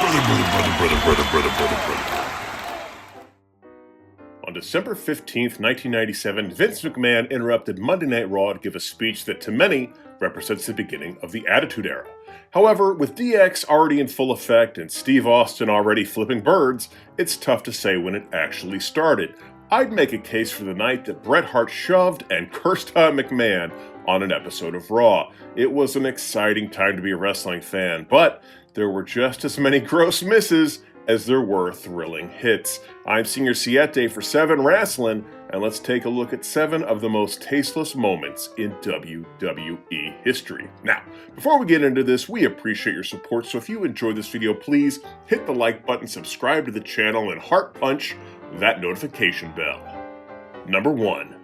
On December 15th, 1997, Vince McMahon interrupted Monday Night Raw to give a speech that to many represents the beginning of the Attitude Era. However, with DX already in full effect and Steve Austin already flipping birds, it's tough to say when it actually started. I'd make a case for the night that Bret Hart shoved and cursed out McMahon on an episode of Raw. It was an exciting time to be a wrestling fan, but there were just as many gross misses as there were thrilling hits. I'm Senior Siete for 7 Wrestling, and let's take a look at 7 of the most tasteless moments in WWE history. Now, before we get into this, we appreciate your support, so if you enjoyed this video, please hit the like button, subscribe to the channel, and heart punch that notification bell. Number 1.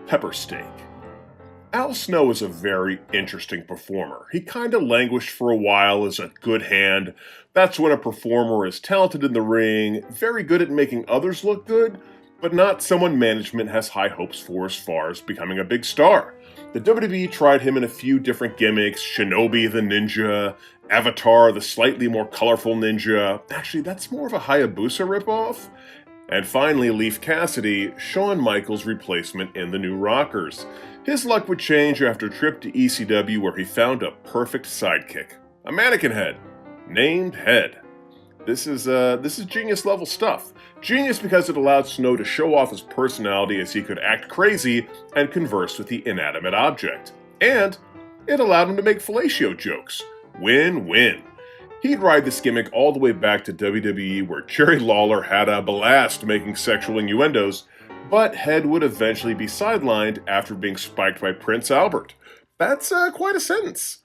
Pepper Steak. Al Snow is a very interesting performer. He kinda languished for a while as a good hand. That's when a performer is talented in the ring, very good at making others look good, but not someone management has high hopes for as far as becoming a big star. The WWE tried him in a few different gimmicks: Shinobi the Ninja, Avatar the slightly more colorful ninja. Actually, that's more of a Hayabusa ripoff. And finally, Leif Cassidy, Shawn Michaels' replacement in the New Rockers. His luck would change after a trip to ECW where he found a perfect sidekick. A mannequin head. Named Head. This is genius level stuff. Genius because it allowed Snow to show off his personality as he could act crazy and converse with the inanimate object. And it allowed him to make fellatio jokes. Win-win. He'd ride this gimmick all the way back to WWE where Jerry Lawler had a blast making sexual innuendos, but Head would eventually be sidelined after being spiked by Prince Albert. That's quite a sentence.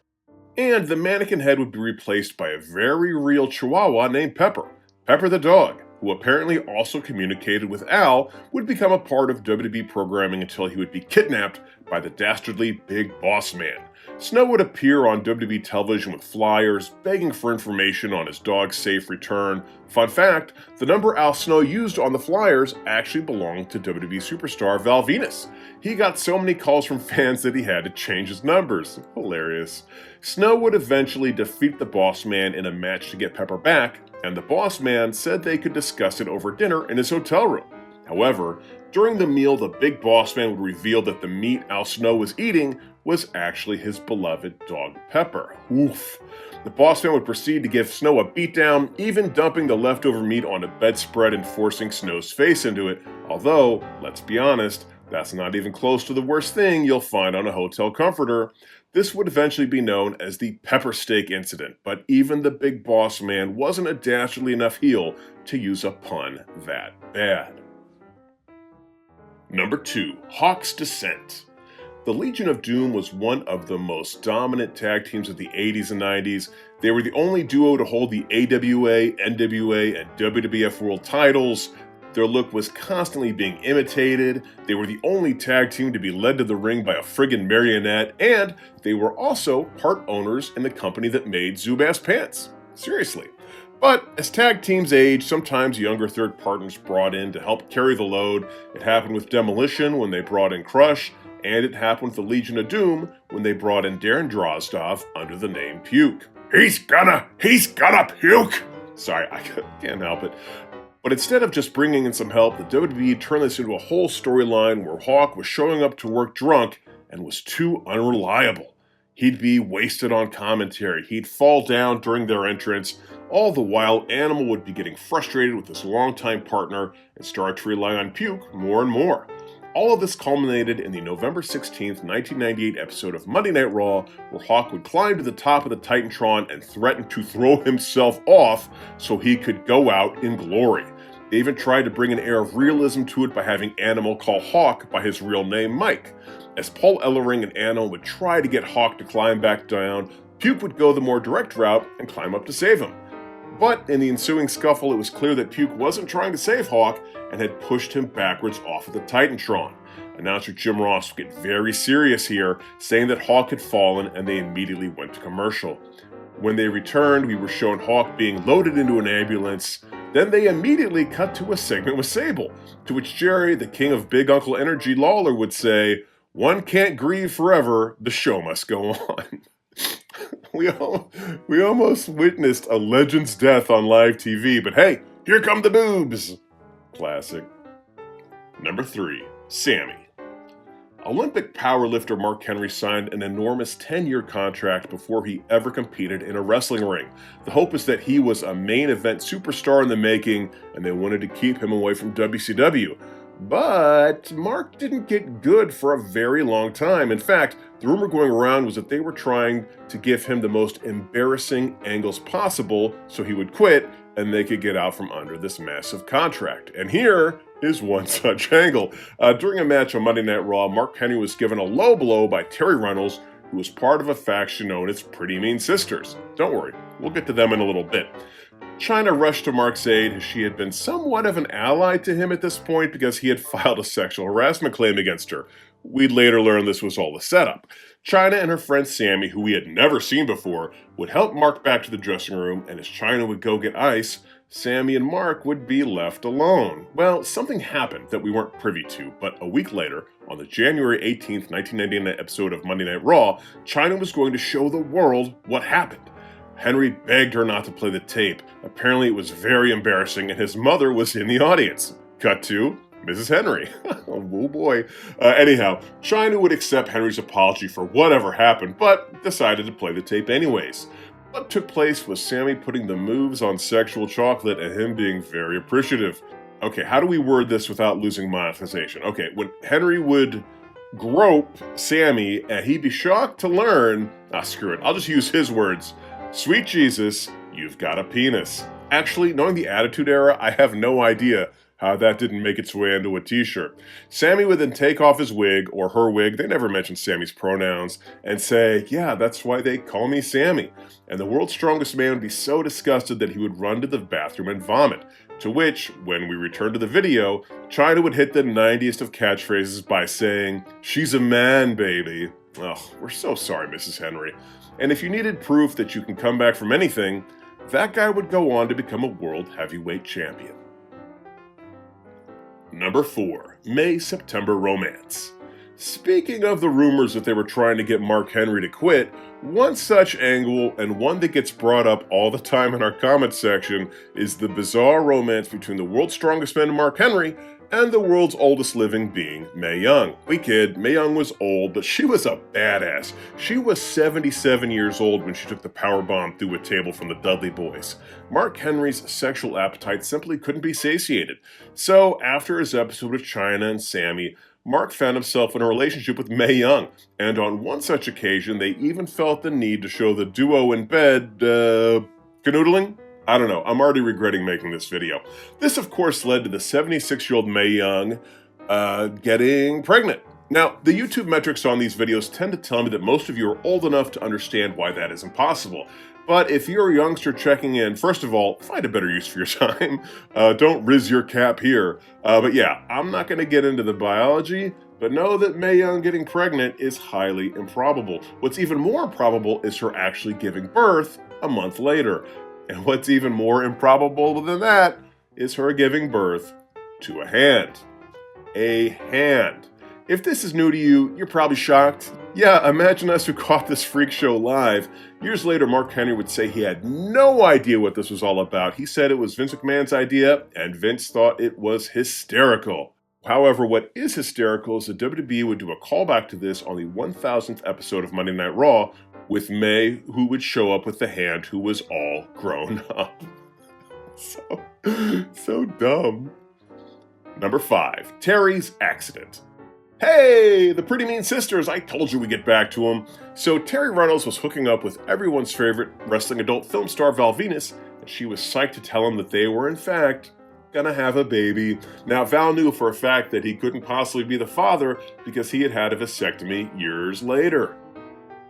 And the mannequin head would be replaced by a very real chihuahua named Pepper. Pepper the dog, who apparently also communicated with Al, would become a part of WWE programming until he would be kidnapped by the dastardly Big Boss Man. Snow would appear on WWE television with flyers, begging for information on his dog's safe return. Fun fact, the number Al Snow used on the flyers actually belonged to WWE superstar Val Venus. He got so many calls from fans that he had to change his numbers. Hilarious. Snow would eventually defeat the Boss Man in a match to get Pepper back, and the Boss Man said they could discuss it over dinner in his hotel room. However, during the meal, the Big Boss Man would reveal that the meat Al Snow was eating was actually his beloved dog Pepper. Oof. The Boss Man would proceed to give Snow a beatdown, even dumping the leftover meat on a bedspread and forcing Snow's face into it, although, let's be honest, that's not even close to the worst thing you'll find on a hotel comforter. This would eventually be known as the Pepper Steak Incident, but even the Big Boss Man wasn't a dastardly enough heel to use a pun that bad. Number 2. Hawk's Descent. The Legion of Doom was one of the most dominant tag teams of the 80s and 90s. They were the only duo to hold the AWA, NWA, and WWF World titles. Their look was constantly being imitated. They were the only tag team to be led to the ring by a friggin' marionette, and they were also part owners in the company that made Zubaz Pants. Seriously. But as tag teams age, sometimes younger third partners brought in to help carry the load. It happened with Demolition when they brought in Crush, and it happened with the Legion of Doom when they brought in Darren Drozdov under the name Puke. He's gonna puke! Sorry, I can't help it. But instead of just bringing in some help, the WWE turned this into a whole storyline where Hawk was showing up to work drunk and was too unreliable. He'd be wasted on commentary, he'd fall down during their entrance, all the while Animal would be getting frustrated with his longtime partner and start to rely on Puke more and more. All of this culminated in the November 16th, 1998 episode of Monday Night Raw, where Hawk would climb to the top of the Titantron and threaten to throw himself off so he could go out in glory. They even tried to bring an air of realism to it by having Animal call Hawk by his real name, Mike. As Paul Ellering and Animal would try to get Hawk to climb back down, Puke would go the more direct route and climb up to save him. But in the ensuing scuffle, it was clear that Puke wasn't trying to save Hawk and had pushed him backwards off of the Titantron. Announcer Jim Ross would get very serious here, saying that Hawk had fallen, and they immediately went to commercial. When they returned, we were shown Hawk being loaded into an ambulance. Then they immediately cut to a segment with Sable, to which Jerry, the king of Big Uncle Energy Lawler, would say, "One can't grieve forever, the show must go on." we almost witnessed a legend's death on live TV, but hey, here come the boobs. Classic. Number 3, Sammy. Olympic powerlifter Mark Henry signed an enormous 10-year contract before he ever competed in a wrestling ring. The hope is that he was a main event superstar in the making, and they wanted to keep him away from WCW. But Mark didn't get good for a very long time. In fact, the rumor going around was that they were trying to give him the most embarrassing angles possible so he would quit and they could get out from under this massive contract. And here is one such angle. During a match on Monday Night Raw, Mark Henry was given a low blow by Terry Runnels, who was part of a faction known as Pretty Mean Sisters. Don't worry, we'll get to them in a little bit. Chyna rushed to Mark's aid as she had been somewhat of an ally to him at this point because he had filed a sexual harassment claim against her. We'd later learn this was all a setup. Chyna and her friend Sammy, who we had never seen before, would help Mark back to the dressing room, and as Chyna would go get ice, Sammy and Mark would be left alone. Well, something happened that we weren't privy to, but a week later, on the January 18th, 1999 episode of Monday Night Raw, Chyna was going to show the world what happened. Henry begged her not to play the tape. Apparently it was very embarrassing, and his mother was in the audience. Cut to Mrs. Henry. Oh boy. Anyhow, Chyna would accept Henry's apology for whatever happened, but decided to play the tape anyways. What took place was Sammy putting the moves on sexual chocolate and him being very appreciative. Okay, how do we word this without losing monetization? Okay, when Henry would grope Sammy, and he'd be shocked to learn, screw it, I'll just use his words. Sweet Jesus, you've got a penis. Actually, knowing the Attitude Era, I have no idea how that didn't make its way into a t-shirt. Sammy would then take off his wig, or her wig, they never mentioned Sammy's pronouns, and say, yeah, that's why they call me Sammy. And the world's strongest man would be so disgusted that he would run to the bathroom and vomit. To which, when we return to the video, Chyna would hit the 90th of catchphrases by saying, she's a man, baby. Oh, we're so sorry, Mrs. Henry. And if you needed proof that you can come back from anything, that guy would go on to become a world heavyweight champion. Number 4, May-September romance. Speaking of the rumors that they were trying to get Mark Henry to quit, one such angle, and one that gets brought up all the time in our comment section, is the bizarre romance between the world's strongest man, Mark Henry, and the world's oldest living being, Mae Young. We kid, Mae Young was old, but she was a badass. She was 77 years old when she took the powerbomb through a table from the Dudley Boys. Mark Henry's sexual appetite simply couldn't be satiated. So, after his episode with Chyna and Sammy, Mark found himself in a relationship with Mae Young, and on one such occasion, they even felt the need to show the duo in bed, canoodling? I don't know, I'm already regretting making this video. This, of course, led to the 76-year-old Mae Young getting pregnant. Now, the YouTube metrics on these videos tend to tell me that most of you are old enough to understand why that is impossible. But if you're a youngster checking in, first of all, find a better use for your time. Don't riz your cap here. But yeah, I'm not going to get into the biology, but know that Mae Young getting pregnant is highly improbable. What's even more improbable is her actually giving birth a month later. And what's even more improbable than that is her giving birth to a hand. A hand. If this is new to you, you're probably shocked. Yeah, imagine us who caught this freak show live. Years later, Mark Henry would say he had no idea what this was all about. He said it was Vince McMahon's idea, and Vince thought it was hysterical. However, what is hysterical is that WWE would do a callback to this on the 1000th episode of Monday Night Raw, with Mae, who would show up with the hand who was all grown up. So dumb. Number 5, Terry's accident. Hey, the Pretty Mean Sisters, I told you we'd get back to them. So Terry Runnels was hooking up with everyone's favorite wrestling adult film star Val Venus, and she was psyched to tell him that they were, in fact, gonna have a baby. Now, Val knew for a fact that he couldn't possibly be the father because he had had a vasectomy years later.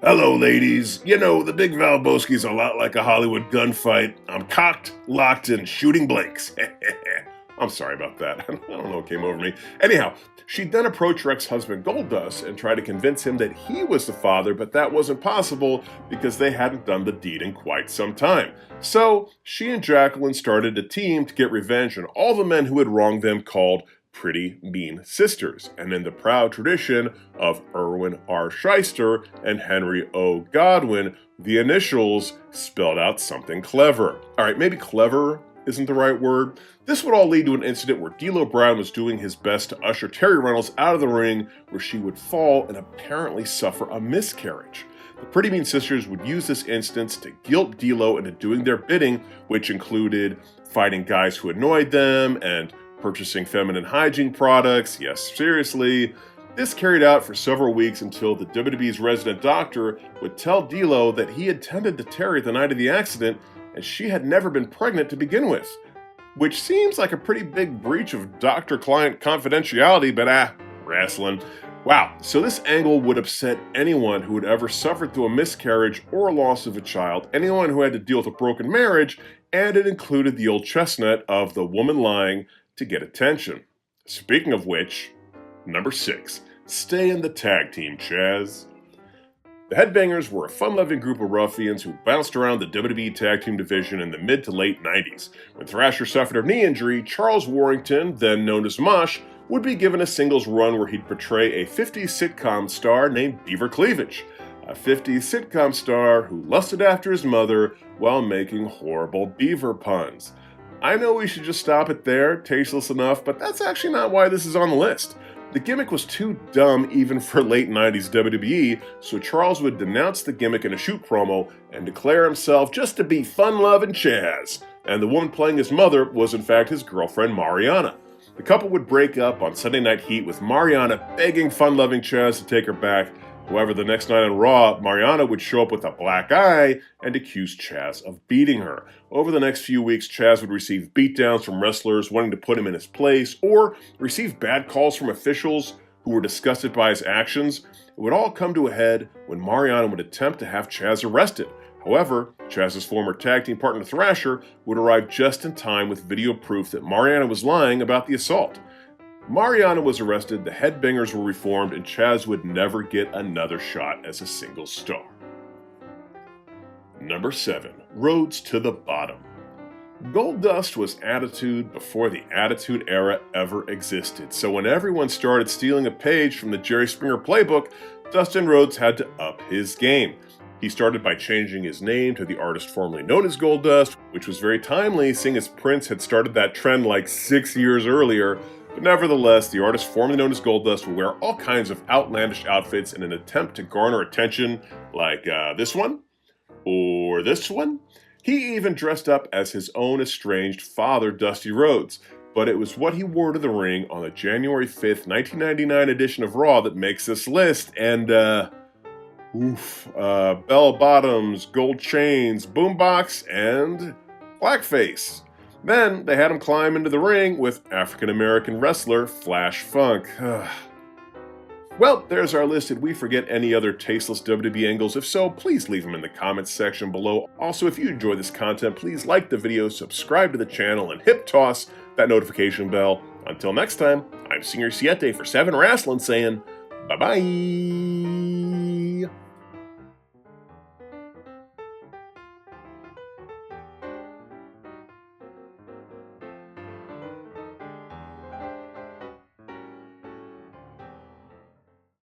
Hello, ladies. You know, the big Val Boski's a lot like a Hollywood gunfight. I'm cocked, locked, and shooting blanks. I'm sorry about that. I don't know what came over me. Anyhow, she'd then approach her ex-husband Goldust and try to convince him that he was the father, but that wasn't possible because they hadn't done the deed in quite some time. So she and Jacqueline started a team to get revenge on all the men who had wronged them called Pretty Mean Sisters, and in the proud tradition of Irwin R. Shyster and Henry O. Godwin, the initials spelled out something clever. Alright, maybe clever isn't the right word. This would all lead to an incident where D'Lo Brown was doing his best to usher Terry Reynolds out of the ring, where she would fall and apparently suffer a miscarriage. The Pretty Mean Sisters would use this instance to guilt D'Lo into doing their bidding, which included fighting guys who annoyed them and purchasing feminine hygiene products. Yes, seriously. This carried out for several weeks until the WWE's resident doctor would tell D'Lo that he had tended to Terry the night of the accident and she had never been pregnant to begin with. Which seems like a pretty big breach of doctor-client confidentiality, but wrestling. Wow, so this angle would upset anyone who had ever suffered through a miscarriage or loss of a child, anyone who had to deal with a broken marriage, and it included the old chestnut of the woman lying to get attention. Speaking of which, number 6, stay in the tag team, Chaz. The Headbangers were a fun-loving group of ruffians who bounced around the WWE Tag Team division in the mid to late 90s. When Thrasher suffered a knee injury, Charles Warrington, then known as Mosh, would be given a singles run where he'd portray a 50s sitcom star named Beaver Cleavage, a 50s sitcom star who lusted after his mother while making horrible beaver puns. I know we should just stop it there, tasteless enough, but that's actually not why this is on the list. The gimmick was too dumb even for late 90s WWE, so Charles would denounce the gimmick in a shoot promo and declare himself just to be fun-loving Chaz. And the woman playing his mother was in fact his girlfriend Mariana. The couple would break up on Sunday Night Heat with Mariana begging fun-loving Chaz to take her back. However, the next night on Raw, Mariana would show up with a black eye and accuse Chaz of beating her. Over the next few weeks, Chaz would receive beatdowns from wrestlers wanting to put him in his place, or receive bad calls from officials who were disgusted by his actions. It would all come to a head when Mariana would attempt to have Chaz arrested. However, Chaz's former tag team partner Thrasher would arrive just in time with video proof that Mariana was lying about the assault. Mariana was arrested, the Headbangers were reformed, and Chaz would never get another shot as a single star. Number 7. Roads to the Bottom. Goldust was Attitude before the Attitude Era ever existed, so when everyone started stealing a page from the Jerry Springer playbook, Dustin Rhodes had to up his game. He started by changing his name to the artist formerly known as Goldust, which was very timely, seeing as Prince had started that trend like 6 years earlier. But nevertheless, the artist formerly known as Goldust would wear all kinds of outlandish outfits in an attempt to garner attention, like this one, or this one. He even dressed up as his own estranged father, Dusty Rhodes. But it was what he wore to the ring on the January 5th, 1999 edition of Raw that makes this list, and bell bottoms, gold chains, boombox, and blackface. Then they had him climb into the ring with African-American wrestler Flash Funk. Well, there's our list. Did we forget any other tasteless WWE angles? If so, please leave them in the comments section below. Also, if you enjoy this content, please like the video, subscribe to the channel, and hip toss that notification bell. Until next time, I'm Senior Siete for 7 Wrestling saying bye-bye.